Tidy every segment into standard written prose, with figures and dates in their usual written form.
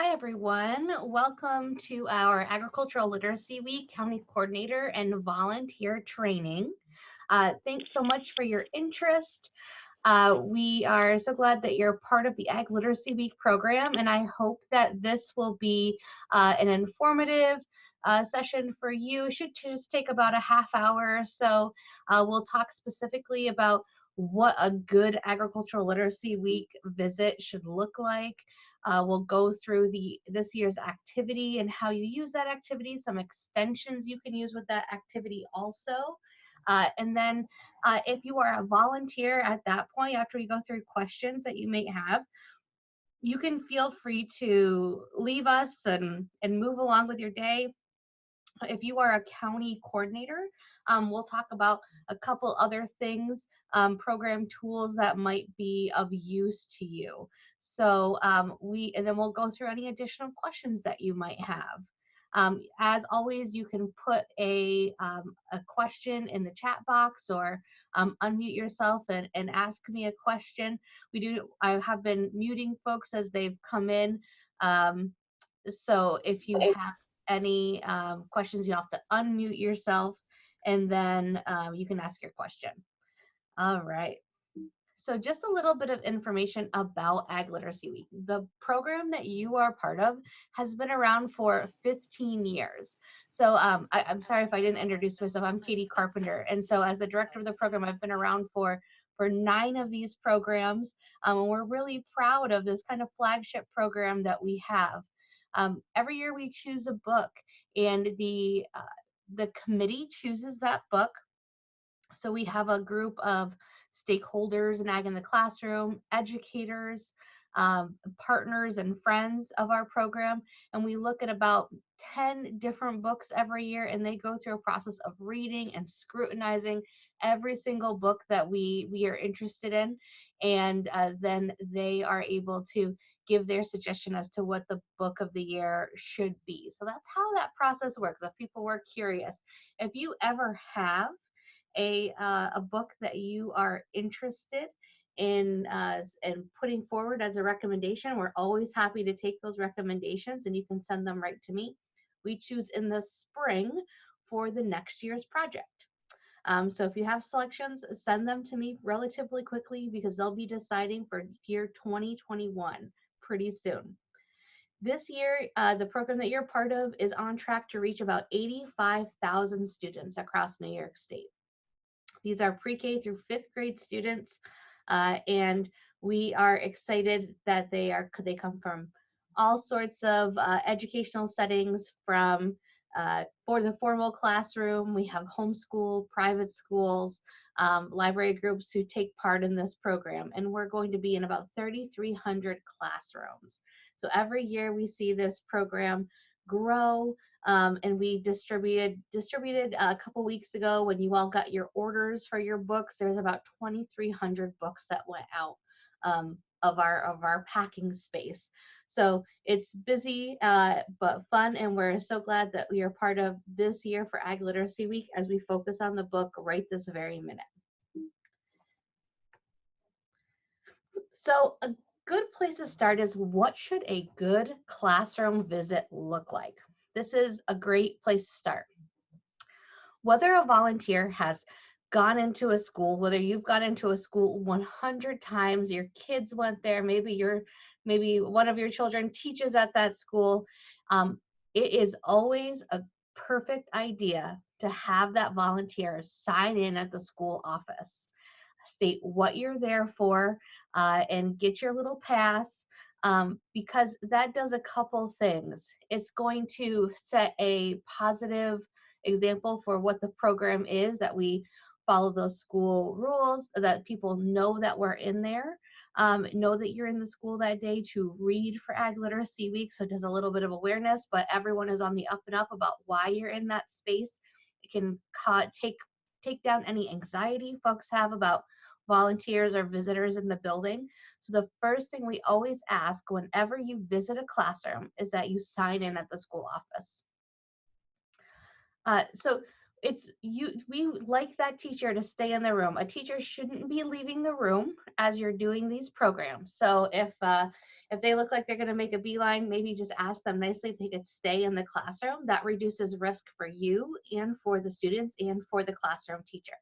Hi, everyone. Welcome to our Agricultural Literacy Week County Coordinator and Volunteer Training. Thanks so much for your interest. We are so glad that you're part of the Ag Literacy Week program, and I hope that this will be an informative session for you. It should just take about a half hour or so. We'll talk specifically about what a good agricultural literacy week visit should look like. We'll go through this year's activity and how you use that activity, some extensions you can use with that activity also. And then if you are a volunteer at that point, after we go through questions that you may have, you can feel free to leave us and move along with your day. If you are a county coordinator, we'll talk about a couple other things, program tools that might be of use to you. So and then we'll go through any additional questions that you might have. As always, you can put a question in the chat box or unmute yourself and ask me a question. I have been muting folks as they've come in. So if you have any questions, you have to unmute yourself and then you can ask your question. All right. So just a little bit of information about Ag Literacy Week. The program that you are part of has been around for 15 years. So I'm sorry if I didn't introduce myself. I'm Katie Carpenter. And so as the director of the program, I've been around for 9 of these programs. And we're really proud of this kind of flagship program that we have. Every year we choose a book, and the committee chooses that book. So we have a group of stakeholders in Ag in the Classroom, educators, partners and friends of our program, and we look at about 10 different books every year, and they go through a process of reading and scrutinizing every single book that we are interested in, and then they are able to give their suggestion as to what the book of the year should be. So that's how that process works. If people were curious, if you ever have a book that you are interested in and putting forward as a recommendation, we're always happy to take those recommendations, and you can send them right to me. We choose in the spring for the next year's project. So if you have selections, send them to me relatively quickly because they'll be deciding for year 2021 pretty soon. This year, the program that you're part of is on track to reach about 85,000 students across New York State. These are pre-K through 5th grade students, and we are excited that they come from all sorts of educational settings, from for the formal classroom. We have homeschool, private schools, library groups who take part in this program, and we're going to be in about 3,300 classrooms. So every year we see this program grow. And we distributed a couple weeks ago, when you all got your orders for your books, there's about 2,300 books that went out of our packing space. So it's busy but fun, and we're so glad that we are part of this year for Ag Literacy Week as we focus on the book right this very minute. So a good place to start is, what should a good classroom visit look like? This is a great place to start. Whether a volunteer has gone into a school, whether you've gone into a school 100 times, your kids went there, maybe one of your children teaches at that school, it is always a perfect idea to have that volunteer sign in at the school office, state what you're there for, and get your little pass, because that does a couple things. It's going to set a positive example for what the program is, that we follow those school rules, that people know that we're in there, know that you're in the school that day to read for Ag Literacy Week. So it does a little bit of awareness, but everyone is on the up and up about why you're in that space. It can take down any anxiety folks have about volunteers or visitors in the building. So the first thing we always ask whenever you visit a classroom is that you sign in at the school office. So we like that teacher to stay in the room. A teacher shouldn't be leaving the room as you're doing these programs. So If they look like they're going to make a beeline, maybe just ask them nicely if they could stay in the classroom. That reduces risk for you and for the students and for the classroom teacher.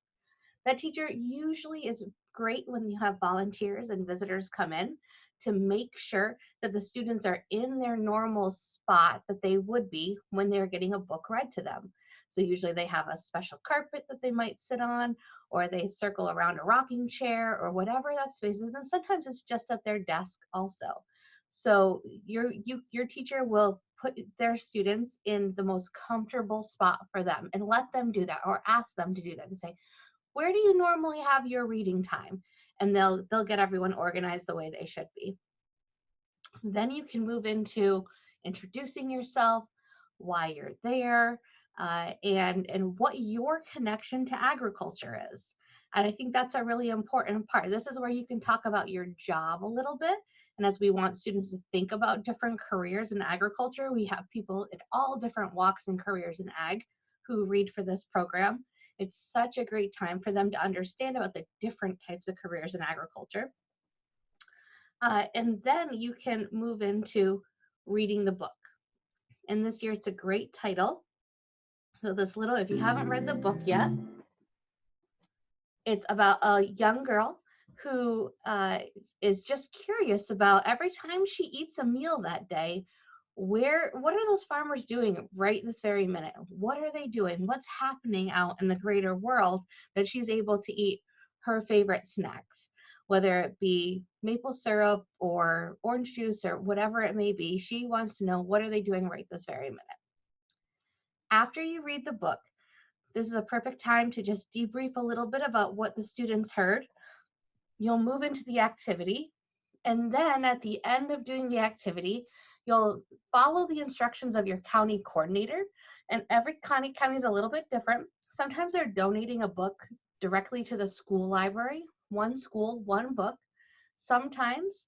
That teacher usually is great when you have volunteers and visitors come in to make sure that the students are in their normal spot that they would be when they're getting a book read to them. So usually they have a special carpet that they might sit on, or they circle around a rocking chair, or whatever that space is. And sometimes it's just at their desk also. So your teacher will put their students in the most comfortable spot for them and let them do that, or ask them to do that, and say, where do you normally have your reading time? And they'll get everyone organized the way they should be. Then you can move into introducing yourself, why you're there, and what your connection to agriculture is. And I think that's a really important part. This is where you can talk about your job a little bit. And as we want students to think about different careers in agriculture, we have people at all different walks and careers in ag who read for this program. It's such a great time for them to understand about the different types of careers in agriculture. And then you can move into reading the book. And this year it's a great title. So if you haven't read the book yet, it's about a young girl who is just curious about every time she eats a meal that day, what are those farmers doing right this very minute? What are they doing? What's happening out in the greater world that she's able to eat her favorite snacks, whether it be maple syrup or orange juice or whatever it may be. She wants to know, what are they doing right this very minute? After you read the book, this is a perfect time to just debrief a little bit about what the students heard. You'll move into the activity, and then at the end of doing the activity, you'll follow the instructions of your county coordinator. And every county is a little bit different. Sometimes they're donating a book directly to the school library, one school, one book. Sometimes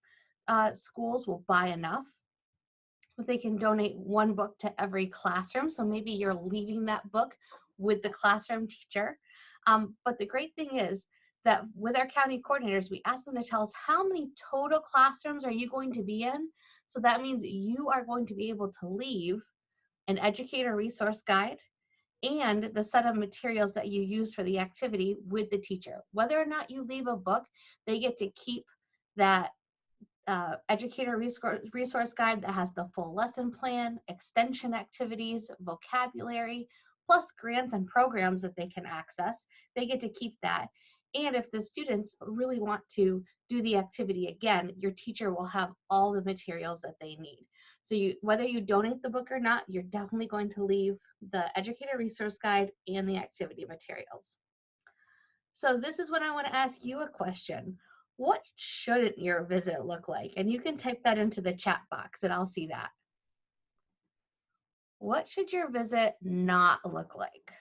schools will buy enough that they can donate one book to every classroom. So maybe you're leaving that book with the classroom teacher. But the great thing is that with our county coordinators, we ask them to tell us how many total classrooms are you going to be in. So that means you are going to be able to leave an educator resource guide and the set of materials that you use for the activity with the teacher. Whether or not you leave a book, they get to keep that educator resource guide that has the full lesson plan, extension activities, vocabulary, plus grants and programs that they can access. They get to keep that. And if the students really want to do the activity again, your teacher will have all the materials that they need. So whether you donate the book or not, you're definitely going to leave the educator resource guide and the activity materials. So this is when I want to ask you a question. What shouldn't your visit look like? And you can type that into the chat box and I'll see that. What should your visit not look like?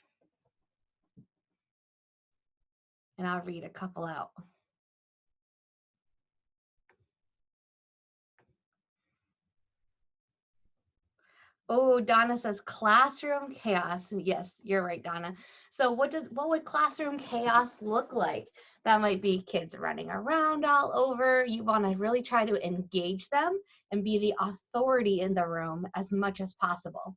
And I'll read a couple out. Oh, Donna says classroom chaos. Yes, you're right, Donna. So what would classroom chaos look like? That might be kids running around all over. You want to really try to engage them and be the authority in the room as much as possible.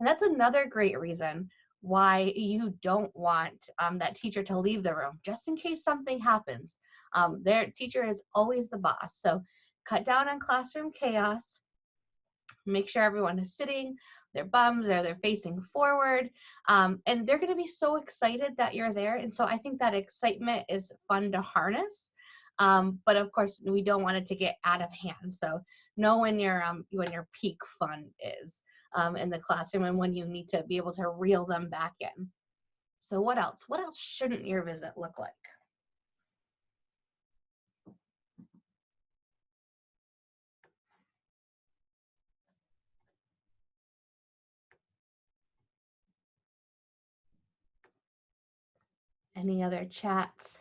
And that's another great reason why you don't want that teacher to leave the room, just in case something happens. Their teacher is always the boss. So cut down on classroom chaos. Make sure everyone is sitting, their bums, or they're facing forward. And they're going to be so excited that you're there. And so I think that excitement is fun to harness. But of course, we don't want it to get out of hand. So know when your peak fun is in the classroom and when you need to be able to reel them back in. So what else? What else shouldn't your visit look like? Any other chats?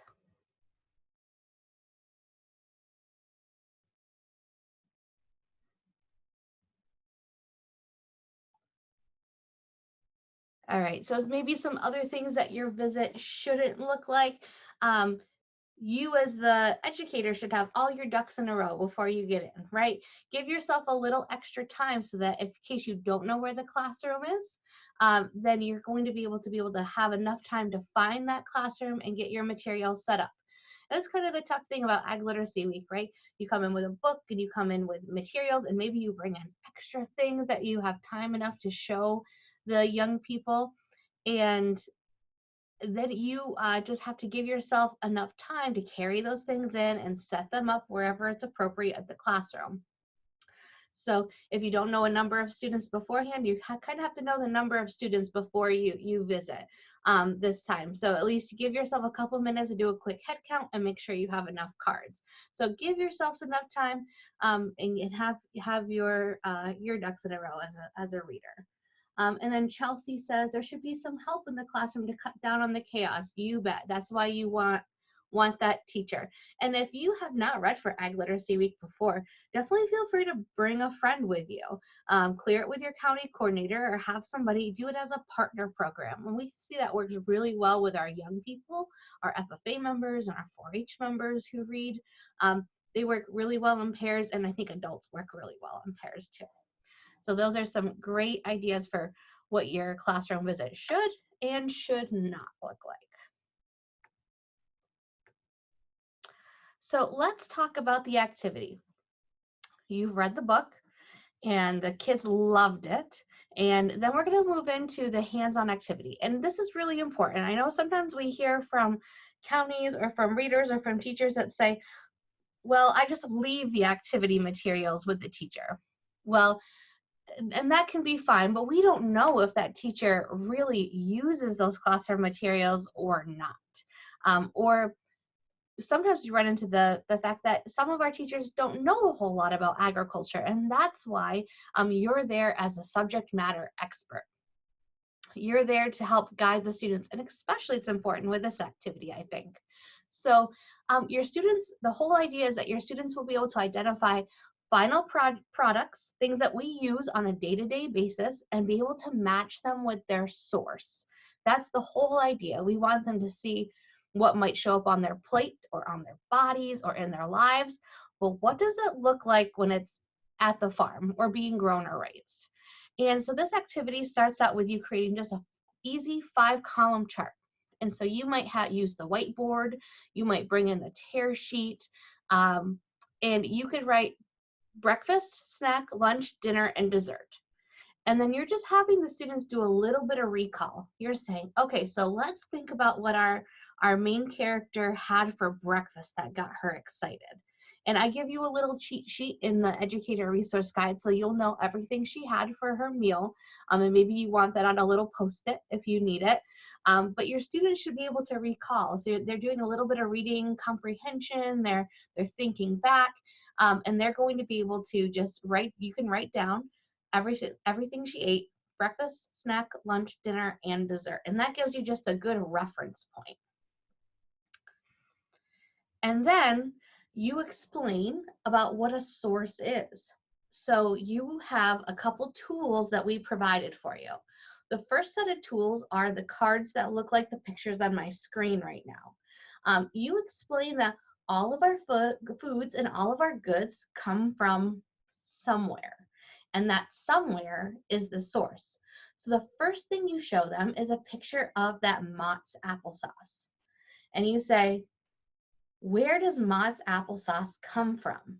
All right, so maybe some other things that your visit shouldn't look like. you as the educator should have all your ducks in a row before you get in, right? Give yourself a little extra time so that if, in case you don't know where the classroom is, then you're going to be able to have enough time to find that classroom and get your materials set up. That's kind of the tough thing about Ag Literacy Week, right? You come in with a book and you come in with materials, and maybe you bring in extra things that you have time enough to show the young people. And then you just have to give yourself enough time to carry those things in and set them up wherever it's appropriate at the classroom. So if you don't know a number of students beforehand, you kind of have to know the number of students before you visit this time. So at least give yourself a couple minutes to do a quick head count and make sure you have enough cards. So give yourselves enough time and have your ducks in a row as a reader. And then Chelsea says there should be some help in the classroom to cut down on the chaos. You bet. That's why you want that teacher. And if you have not read for Ag Literacy Week before, definitely feel free to bring a friend with you. Clear it with your county coordinator or have somebody do it as a partner program. And we see that works really well with our young people, our FFA members and our 4-H members who read. They work really well in pairs, and I think adults work really well in pairs too. So those are some great ideas for what your classroom visit should and should not look like. So let's talk about the activity. You've read the book and the kids loved it. And then we're going to move into the hands-on activity. And this is really important. I know sometimes we hear from counties or from readers or from teachers that say, well, I just leave the activity materials with the teacher. Well, and that can be fine, but we don't know if that teacher really uses those classroom materials or not. Or sometimes you run into the fact that some of our teachers don't know a whole lot about agriculture, and that's why you're there as a subject matter expert. You're there to help guide the students, and especially it's important with this activity, I think. So your students, the whole idea is that your students will be able to identify final products, things that we use on a day-to-day basis, and be able to match them with their source. That's the whole idea. We want them to see what might show up on their plate or on their bodies or in their lives. Well, what does it look like when it's at the farm or being grown or raised? And so this activity starts out with you creating just an easy 5-column chart. And so you might use the whiteboard, you might bring in a tear sheet, and you could write breakfast, snack, lunch, dinner, and dessert. And then you're just having the students do a little bit of recall. You're saying, okay, so let's think about what our main character had for breakfast that got her excited. And I give you a little cheat sheet in the educator resource guide so you'll know everything she had for her meal. And maybe you want that on a little post-it if you need it. But your students should be able to recall. So they're doing a little bit of reading comprehension, they're thinking back, and they're going to be able to just write, you can write down everything she ate, breakfast, snack, lunch, dinner, and dessert. And that gives you just a good reference point. And then you explain about what a source is. So you have a couple tools that we provided for you. The first set of tools are the cards that look like the pictures on my screen right now. You explain that all of our foods and all of our goods come from somewhere, and that somewhere is the source. So the first thing you show them is a picture of that Mott's applesauce. And you say, where does Mott's applesauce come from?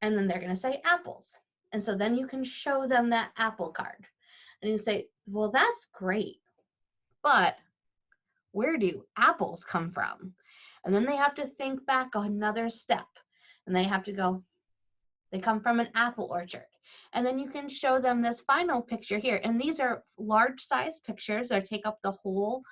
And then they're going to say apples. And so then you can show them that apple card. And you say, well, that's great, but where do apples come from? And then they have to think back another step. And they have to go, they come from an apple orchard. And then you can show them this final picture here. And these are large size pictures that take up the whole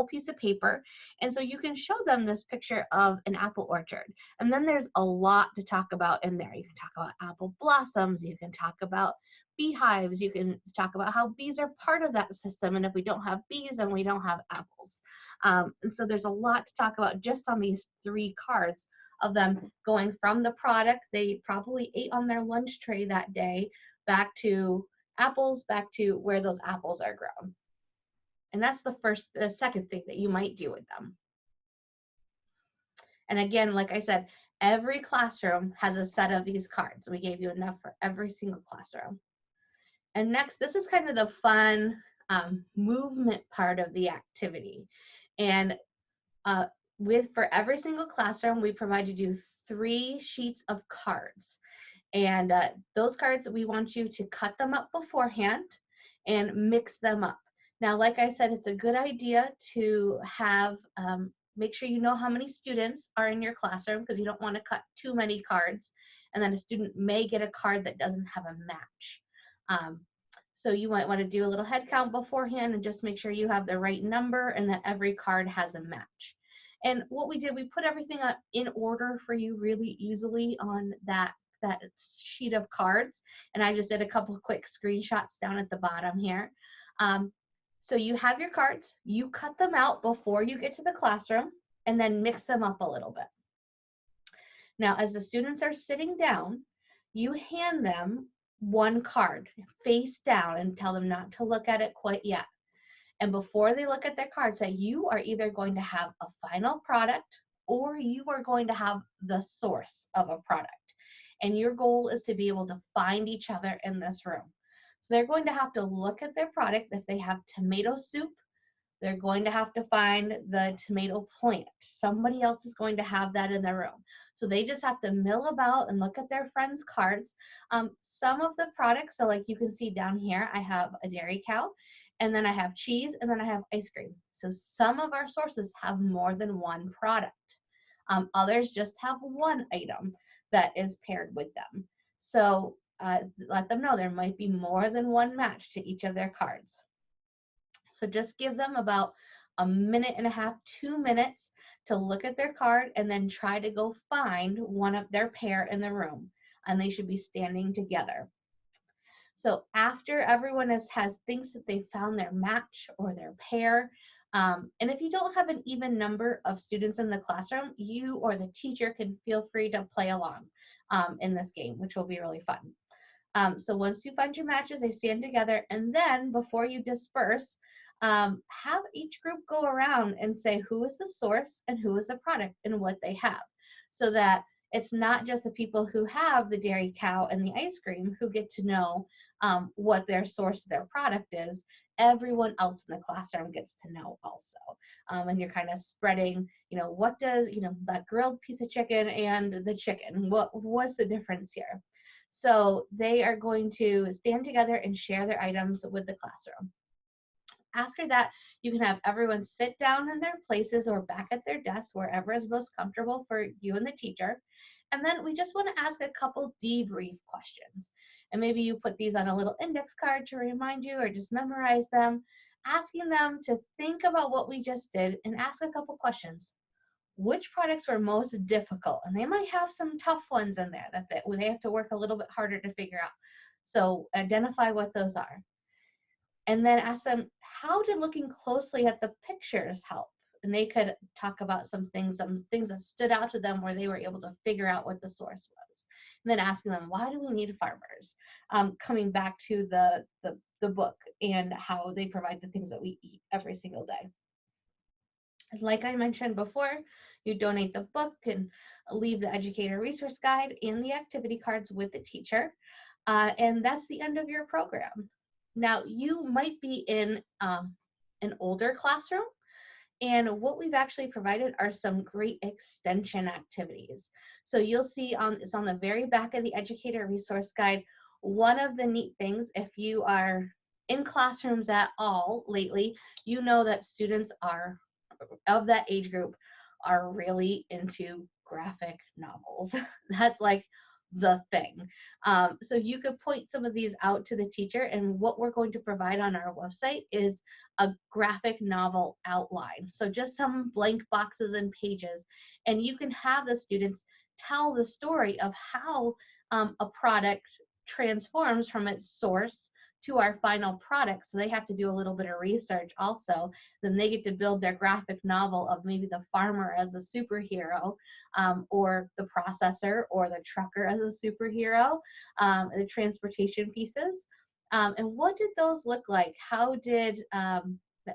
piece of paper. And so you can show them this picture of an apple orchard. And then there's a lot to talk about in there. You can talk about apple blossoms. You can talk about beehives. You can talk about how bees are part of that system. And if we don't have bees, then we don't have apples. And so there's a lot to talk about just on these 3 cards of them going from the product they probably ate on their lunch tray that day, back to apples, back to where those apples are grown. And that's the second thing that you might do with them. And again, like I said, every classroom has a set of these cards. We gave you enough for every single classroom. And next, this is kind of the fun movement part of the activity. And for every single classroom, we provided you 3 sheets of cards. And those cards, we want you to cut them up beforehand and mix them up. Now, like I said, it's a good idea to have, make sure you know how many students are in your classroom, because you don't want to cut too many cards, and then a student may get a card that doesn't have a match. So you might want to do a little head count beforehand and just make sure you have the right number and that every card has a match. And what we did, we put everything in order for you really easily on that sheet of cards. And I just did a couple of quick screenshots down at the bottom here. So you have your cards, you cut them out before you get to the classroom, and then mix them up a little bit. Now, as the students are sitting down, you hand them one card face down and tell them not to look at it quite yet. And before they look at their card, say you are either going to have a final product or you are going to have the source of a product. And your goal is to be able to find each other in this room. So they're going to have to look at their product. If they have tomato soup, they're going to have to find the tomato plant. Somebody else is going to have that in their room. So they just have to mill about and look at their friends' cards. Some of the products, so like you can see down here, I have a dairy cow, and then I have cheese, and then I have ice cream. So some of our sources have more than one product. Others just have one item that is paired with them. So let them know there might be more than one match to each of their cards. So just give them about 1.5 minutes, 2 minutes to look at their card and then try to go find one of their pair in the room. And they should be standing together. So after everyone thinks that they found their match or their pair, and if you don't have an even number of students in the classroom, you or the teacher can feel free to play along in this game, which will be really fun. So once you find your matches, they stand together, and then before you disperse, have each group go around and say who is the source and who is the product and what they have, so that it's not just the people who have the dairy cow and the ice cream who get to know what their source of their product is. Everyone else in the classroom gets to know also. And you're kind of spreading, what does, that grilled piece of chicken and the chicken, what's the difference here? So they are going to stand together and share their items with the classroom. After that, you can have everyone sit down in their places or back at their desk, wherever is most comfortable for you and the teacher. And then we just want to ask a couple debrief questions. And maybe you put these on a little index card to remind you, or just memorize them, asking them to think about what we just did and ask a couple questions. Which products were most difficult? And they might have some tough ones in there that they have to work a little bit harder to figure out. So identify what those are. And then ask them, how did looking closely at the pictures help? And they could talk about some things that stood out to them where they were able to figure out what the source was. And then asking them, why do we need farmers? Coming back to the book and how they provide the things that we eat every single day. Like I mentioned before, you donate the book and leave the educator resource guide and the activity cards with the teacher. And that's the end of your program. Now, you might be in an older classroom, and what we've actually provided are some great extension activities. So you'll see it's on the very back of the educator resource guide. One of the neat things, if you are in classrooms at all lately, you know that students of that age group are really into graphic novels. That's like the thing. So you could point some of these out to the teacher, and what we're going to provide on our website is a graphic novel outline. So just some blank boxes and pages, and you can have the students tell the story of how a product transforms from its source to our final product. So they have to do a little bit of research also. Then they get to build their graphic novel of maybe the farmer as a superhero, or the processor or the trucker as a superhero, the transportation pieces. And what did those look like? How did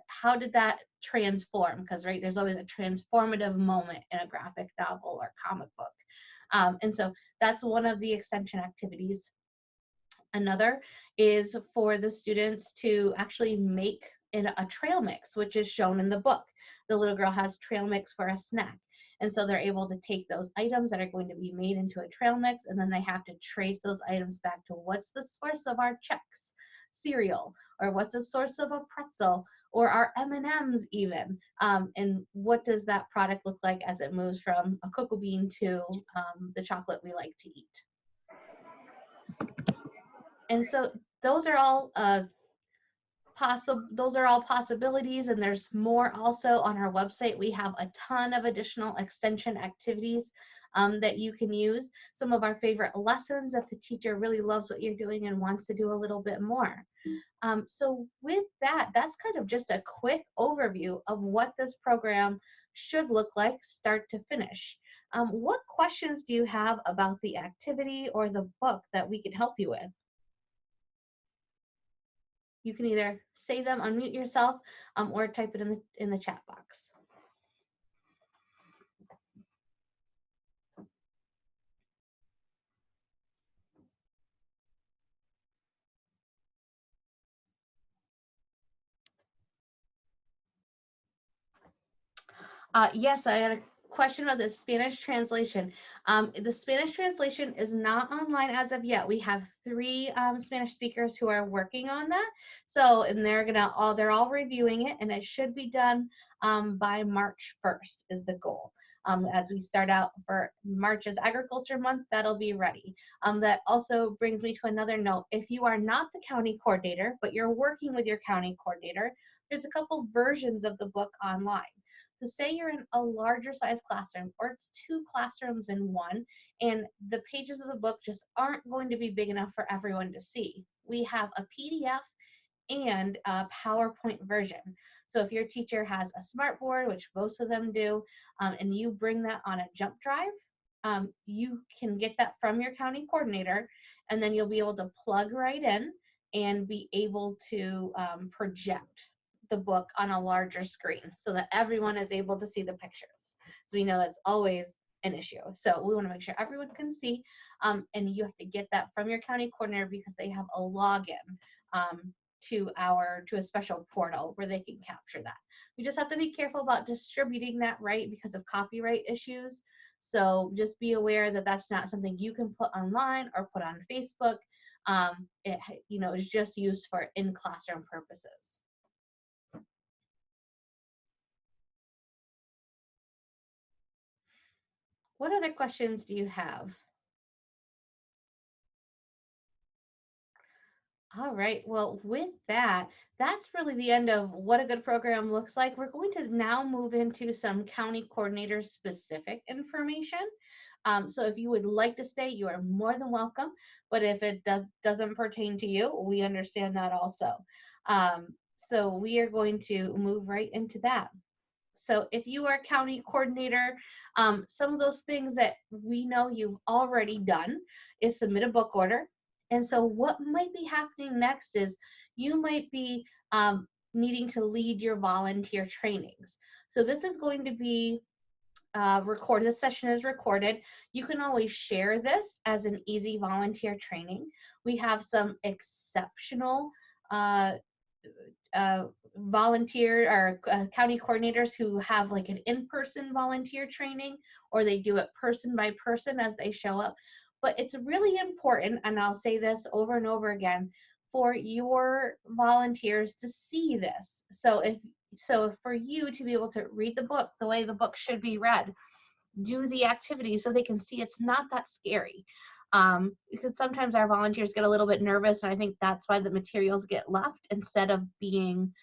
how did that transform? Because right, there's always a transformative moment in a graphic novel or comic book. And so that's one of the extension activities. Another is for the students to actually make a trail mix, which is shown in the book. The little girl has trail mix for a snack. And so they're able to take those items that are going to be made into a trail mix, and then they have to trace those items back to what's the source of our Chex cereal, or what's the source of a pretzel, or our M&Ms even, and what does that product look like as it moves from a cocoa bean to the chocolate we like to eat. And so those are all possibilities, and there's more also on our website. We have a ton of additional extension activities that you can use. Some of our favorite lessons if the teacher really loves what you're doing and wants to do a little bit more. So with that, that's kind of just a quick overview of what this program should look like start to finish. What questions do you have about the activity or the book that we can help you with? You can either say them, unmute yourself, or type it in the chat box. Yes, I had a question about the Spanish translation. The Spanish translation is not online as of yet. We have 3 Spanish speakers who are working on that. So, and they're all reviewing it, and it should be done by March 1st is the goal. As we start out for March as Agriculture Month, that'll be ready. That also brings me to another note. If you are not the county coordinator, but you're working with your county coordinator, there's a couple versions of the book online. So say you're in a larger size classroom, or it's 2 classrooms in one, and the pages of the book just aren't going to be big enough for everyone to see. We have a PDF and a PowerPoint version. So if your teacher has a smartboard, which most of them do, and you bring that on a jump drive, you can get that from your county coordinator, and then you'll be able to plug right in and be able to project the book on a larger screen so that everyone is able to see the pictures. So we know that's always an issue. So we want to make sure everyone can see, and you have to get that from your county coordinator because they have a login to a special portal where they can capture that. We just have to be careful about distributing that right because of copyright issues. So just be aware that that's not something you can put online or put on Facebook. It is just used for in-classroom purposes. What other questions do you have? All right, well, with that, that's really the end of what a good program looks like. We're going to now move into some county coordinator specific information. So if you would like to stay, you are more than welcome. But if it doesn't pertain to you, we understand that also. So we are going to move right into that. So if you are a county coordinator, some of those things that we know you've already done is submit a book order. And so what might be happening next is you might be needing to lead your volunteer trainings. So this is going to be recorded. This session is recorded. You can always share this as an easy volunteer training. We have some exceptional volunteer or county coordinators who have like an in-person volunteer training, or they do it person by person as they show up. But it's really important, and I'll say this over and over again, for your volunteers to see this. So for you to be able to read the book the way the book should be read, do the activity so they can see it's not that scary. Because sometimes our volunteers get a little bit nervous, and I think that's why the materials get left instead of being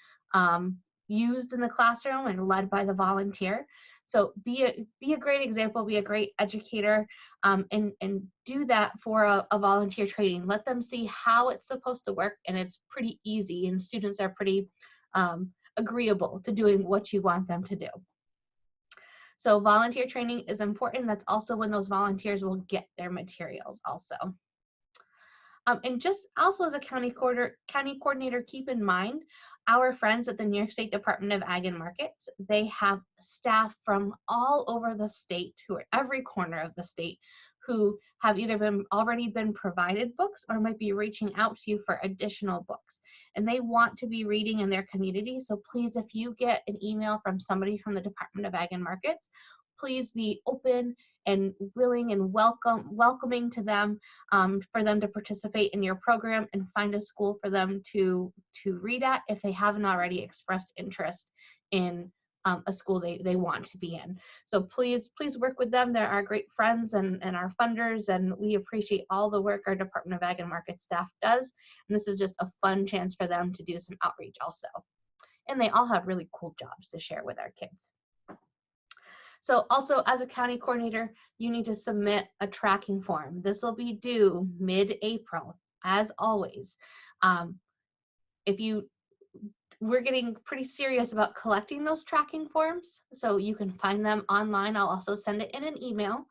used in the classroom and led by the volunteer. So be a great example, be a great educator, and do that for a volunteer training. Let them see how it's supposed to work, and it's pretty easy, and students are pretty agreeable to doing what you want them to do. So volunteer training is important. That's also when those volunteers will get their materials also. And just also as a county coordinator, keep in mind our friends at the New York State Department of Ag and Markets. They have staff from all over the state, who are every corner of the state, who have either already been provided books or might be reaching out to you for additional books. And they want to be reading in their community. So please, if you get an email from somebody from the Department of Ag and Markets, please be open and willing and welcoming to them, for them to participate in your program, and find a school for them to read at if they haven't already expressed interest in a school they want to be in. So please work with them. They're our great friends and our funders, and we appreciate all the work our Department of Ag and Market staff does. And this is just a fun chance for them to do some outreach also. And they all have really cool jobs to share with our kids. So also, as a county coordinator, you need to submit a tracking form. This will be due mid-April, as always. We're getting pretty serious about collecting those tracking forms, so you can find them online. I'll also send it in an email.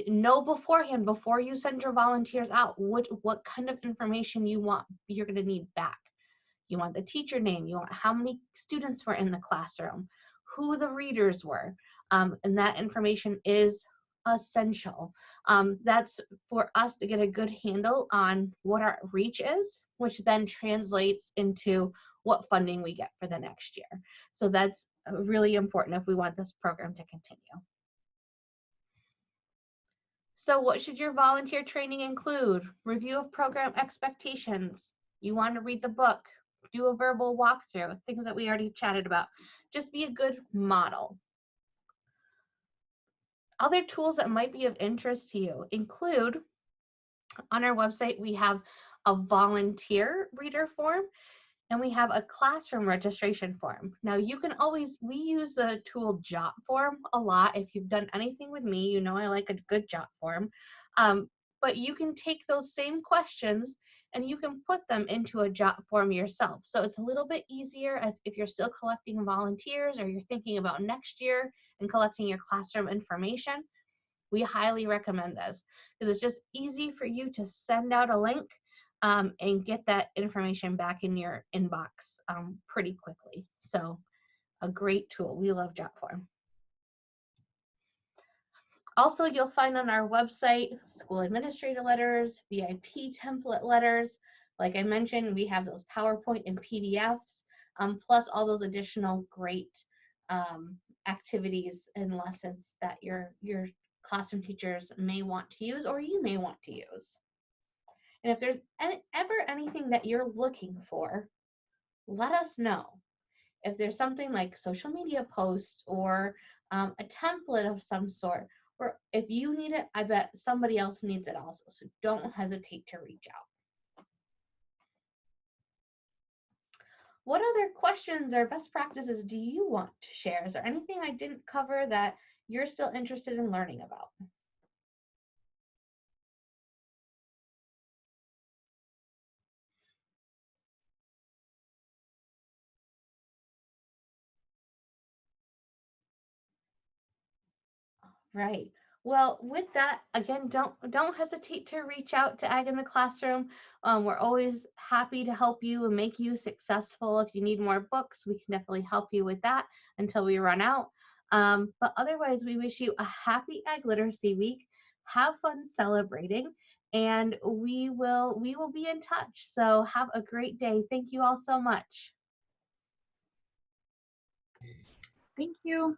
Know beforehand, before you send your volunteers out, what kind of information you're going to need back. You want the teacher name, you want how many students were in the classroom, who the readers were, and that information is essential. That's for us to get a good handle on what our reach is, which then translates into what funding we get for the next year. So that's really important if we want this program to continue. So what should your volunteer training include? Review of program expectations. You want to read the book, do a verbal walkthrough, things that we already chatted about. Just be a good model. Other tools that might be of interest to you include, on our website, we have a volunteer reader form, and we have a classroom registration form. Now we use the tool Jot form a lot. If you've done anything with me, you know I like a good Jot form. But you can take those same questions and you can put them into a Jot form yourself. So it's a little bit easier if you're still collecting volunteers or you're thinking about next year and collecting your classroom information. We highly recommend this because it's just easy for you to send out a link and get that information back in your inbox pretty quickly. So a great tool. We love Jotform. Also, you'll find on our website school administrator letters, VIP template letters. Like I mentioned, we have those PowerPoint and PDFs, plus all those additional great activities and lessons that your classroom teachers may want to use or you may want to use. And if there's ever anything that you're looking for, let us know. If there's something like social media posts or a template of some sort, or if you need it, I bet somebody else needs it also. So don't hesitate to reach out. What other questions or best practices do you want to share? Is there anything I didn't cover that you're still interested in learning about? Right. Well, with that, again, don't hesitate to reach out to Ag in the Classroom. We're always happy to help you and make you successful. If you need more books, we can definitely help you with that until we run out. But otherwise, we wish you a happy Ag Literacy Week. Have fun celebrating, and we will be in touch. So have a great day. Thank you all so much. Thank you.